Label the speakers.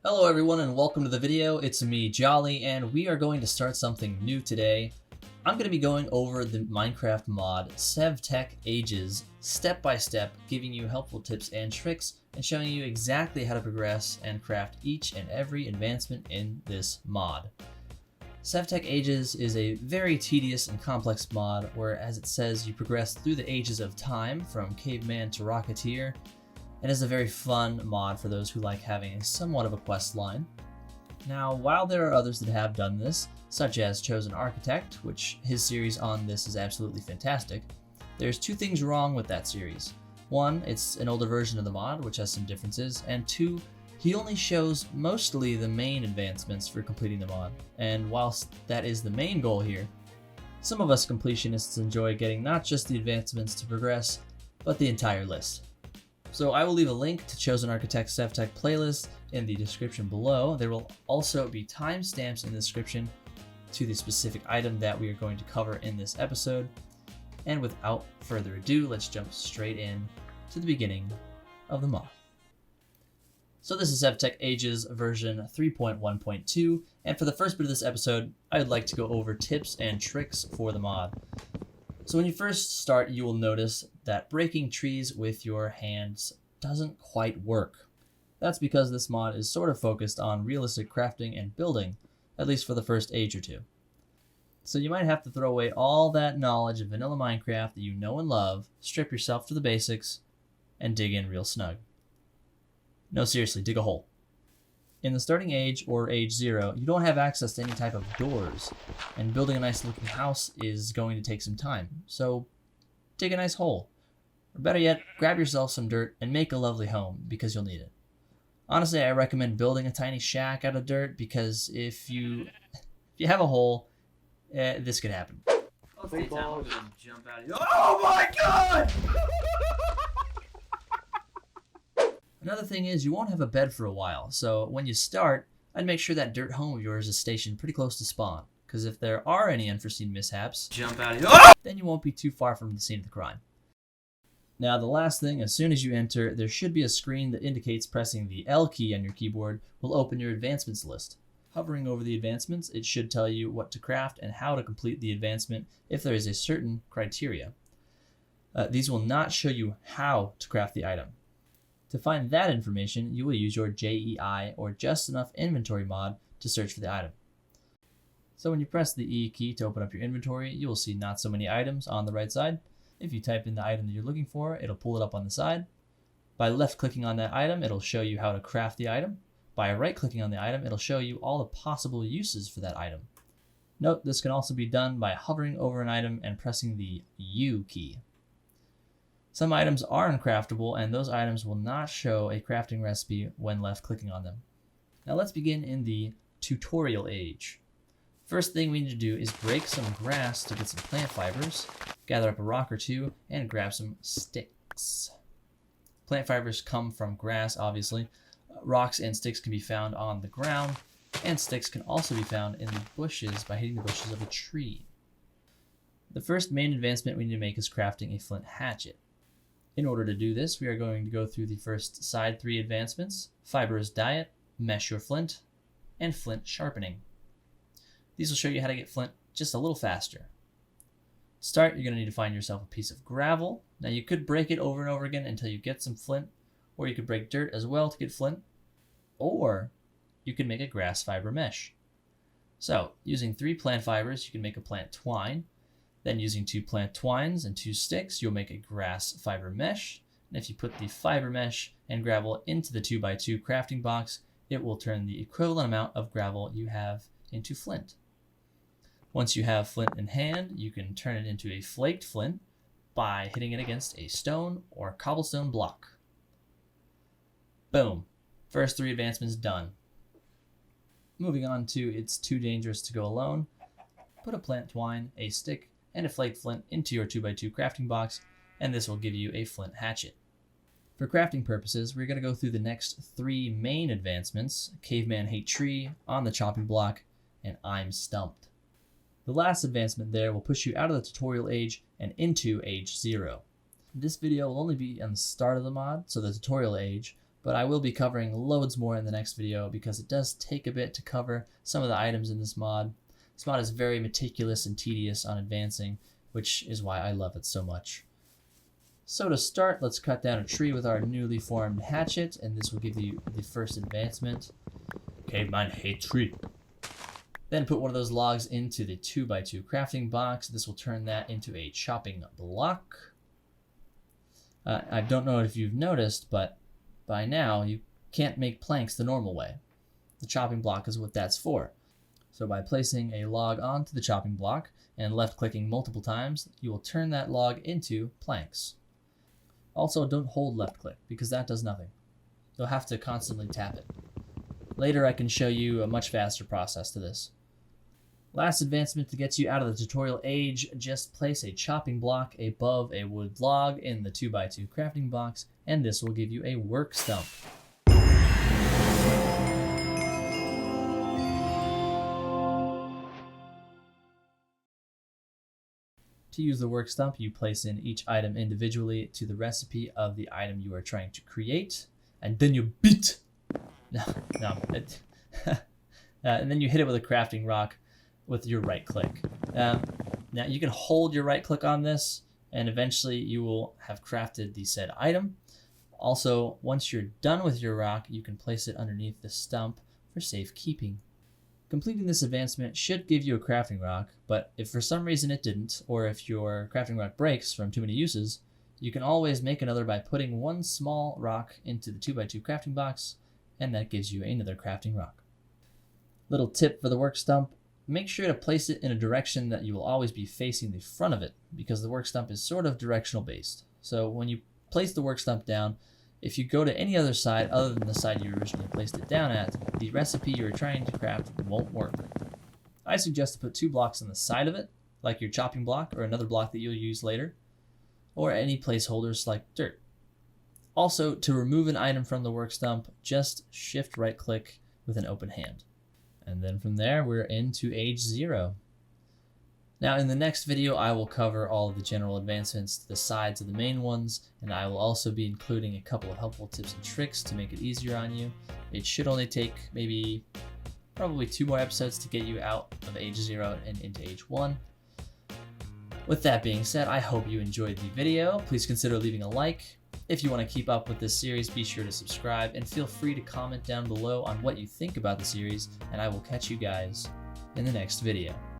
Speaker 1: Hello everyone and welcome to the video. It's me, Jolly, and we are going to start something new today. I'm going to be going over the Minecraft mod SevTech Ages step by step, giving you helpful tips and tricks and showing you exactly how to progress and craft each and every advancement in this mod. SevTech Ages is a very tedious and complex mod where, as it says, you progress through the ages of time from Caveman to Rocketeer. It is a very fun mod for those who like having somewhat of a quest line. Now, while there are others that have done this, such as Chosen Architect, which his series on this is absolutely fantastic, there's two things wrong with that series. One, it's an older version of the mod, which has some differences, and two, he only shows mostly the main advancements for completing the mod. And whilst that is the main goal here, some of us completionists enjoy getting not just the advancements to progress, but the entire list. So I will leave a link to Chosen Architect's SevTech playlist in the description below. There will also be timestamps in the description to the specific item that we are going to cover in this episode. And without further ado, let's jump straight in to the beginning of the mod. So this is SevTech Ages version 3.1.2, and for the first bit of this episode, I would like to go over tips and tricks for the mod. So when you first start, you will notice that breaking trees with your hands doesn't quite work. That's because this mod is sort of focused on realistic crafting and building, at least for the first age or two. So you might have to throw away all that knowledge of vanilla Minecraft that you know and love, strip yourself to the basics, and dig in real snug. No, seriously, dig a hole. In the starting age, or age 0, you don't have access to any type of doors, and building a nice looking house is going to take some time, so dig a nice hole. Or better yet, grab yourself some dirt and make a lovely home, because you'll need it. Honestly, I recommend building a tiny shack out of dirt, because if you have a hole, this could happen. Jump out of oh my god! Another thing is you won't have a bed for a while, so when you start, I'd make sure that dirt home of yours is stationed pretty close to spawn, because if there are any unforeseen mishaps, then you won't be too far from the scene of the crime. Now the last thing, as soon as you enter, there should be a screen that indicates pressing the L key on your keyboard will open your advancements list. Hovering over the advancements, it should tell you what to craft and how to complete the advancement if there is a certain criteria. These will not show you how to craft the item. To find that information, you will use your JEI or Just Enough Inventory mod to search for the item. So when you press the E key to open up your inventory, you will see not so many items on the right side. If you type in the item that you're looking for, it'll pull it up on the side. By left clicking on that item, it'll show you how to craft the item. By right clicking on the item, it'll show you all the possible uses for that item. Note, this can also be done by hovering over an item and pressing the U key. Some items are uncraftable, and those items will not show a crafting recipe when left clicking on them. Now let's begin in the tutorial age. First thing we need to do is break some grass to get some plant fibers, gather up a rock or two, and grab some sticks. Plant fibers come from grass, obviously. Rocks and sticks can be found on the ground, and sticks can also be found in the bushes by hitting the bushes of a tree. The first main advancement we need to make is crafting a flint hatchet. In order to do this, we are going to go through the first side 3 advancements: Fibrous Diet, Mesh Your Flint, and Flint Sharpening. These will show you how to get flint just a little faster. To start, you're going to need to find yourself a piece of gravel. Now you could break it over and over again until you get some flint, or you could break dirt as well to get flint, or you could make a grass fiber mesh. So, using 3 plant fibers, you can make a plant twine. Then using 2 plant twines and 2 sticks, you'll make a grass fiber mesh. And if you put the fiber mesh and gravel into the 2x2 crafting box, it will turn the equivalent amount of gravel you have into flint. Once you have flint in hand, you can turn it into a flaked flint by hitting it against a stone or cobblestone block. Boom. First 3 advancements done. Moving on to It's Too Dangerous to Go Alone. Put a plant twine, a stick, and a flaked flint into your 2x2 crafting box, and this will give you a flint hatchet. For crafting purposes, we're going to go through the next 3 main advancements: Caveman Hate Tree, On the Chopping Block, and I'm Stumped. The last advancement there will push you out of the tutorial age and into age 0. This video will only be on the start of the mod, so the tutorial age, but I will be covering loads more in the next video because it does take a bit to cover some of the items in this mod. This mod is very meticulous and tedious on advancing, which is why I love it so much. So to start, let's cut down a tree with our newly formed hatchet, and this will give you the first advancement. Caveman hate tree. Then put one of those logs into the 2x2 crafting box. This will turn that into a chopping block. I don't know if you've noticed, but by now you can't make planks the normal way. The chopping block is what that's for. So by placing a log onto the chopping block and left-clicking multiple times, you will turn that log into planks. Also, don't hold left-click because that does nothing. You'll have to constantly tap it. Later I can show you a much faster process to this. Last advancement to get you out of the tutorial age, just place a chopping block above a wood log in the 2x2 crafting box, and this will give you a work stump. To use the work stump, you place in each item individually to the recipe of the item you are trying to create, and then you beat. And then you hit it with a crafting rock with your right click. Now you can hold your right click on this, and eventually you will have crafted the said item. Also, once you're done with your rock, you can place it underneath the stump for safekeeping. Completing this advancement should give you a crafting rock, but if for some reason it didn't, or if your crafting rock breaks from too many uses, you can always make another by putting one small rock into the 2x2 crafting box, and that gives you another crafting rock. Little tip for the work stump, make sure to place it in a direction that you will always be facing the front of it, because the work stump is sort of directional based. So when you place the work stump down, if you go to any other side other than the side you originally placed it down at, the recipe you are trying to craft won't work. I suggest to put 2 blocks on the side of it, like your chopping block or another block that you'll use later, or any placeholders like dirt. Also, to remove an item from the work stump, just shift right click with an open hand. And then from there, we're into age 0. Now in the next video, I will cover all of the general advancements to the sides of the main ones, and I will also be including a couple of helpful tips and tricks to make it easier on you. It should only take probably 2 more episodes to get you out of age 0 and into age 1. With that being said, I hope you enjoyed the video. Please consider leaving a like. If you want to keep up with this series, be sure to subscribe, and feel free to comment down below on what you think about the series, and I will catch you guys in the next video.